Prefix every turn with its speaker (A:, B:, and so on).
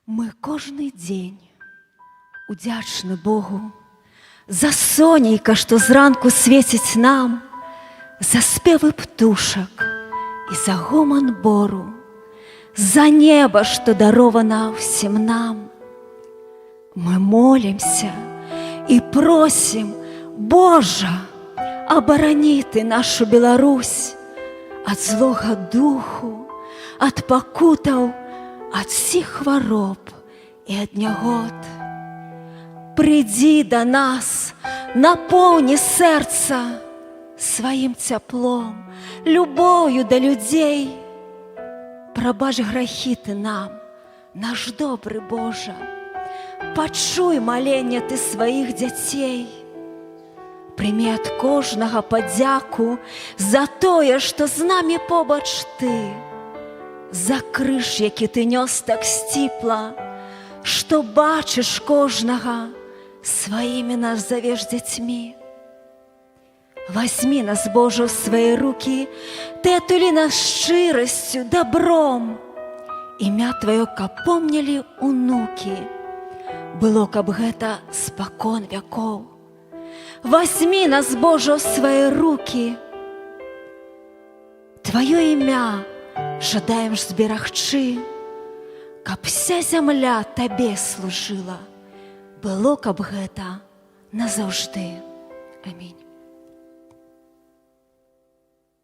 A: Мы кожны дзень удзячны Богу за сонейка, што зранку свеціць нам, за спевы птушак і за гоман бору, за неба, што дарована ўсім нам. Мы молімся і просім: Божа, абарані ты нашу Беларусь ад злога духу, ад пакутаў, ад сіх хвароб і ад нягод. Прыйдзі да нас, напоўні сэрца сваім цяплом, любоўю да людзей. Прабач грахі ты нам, наш добры Божа, пачуй маленне ты сваіх дзяцей. Прымі ад кожнага падзяку за тое, што з намі побач ты, за крыж, які ты нёс так сціпла, што бачыш кожнага, сваімі нас завеш дзяцьмі. Вазьмі нас, Божа, ў свае рукі, ты атулі нас шчырасцю, дабром. Імя тваё, каб помнілі унукі, было, каб гэта спакон вякоў. Вазьмі нас, Божа, ў свае рукі, тваё імя жадаем ж зберагчы, каб вся зямля табе служыла, было, каб гэта назаўжды. Амінь.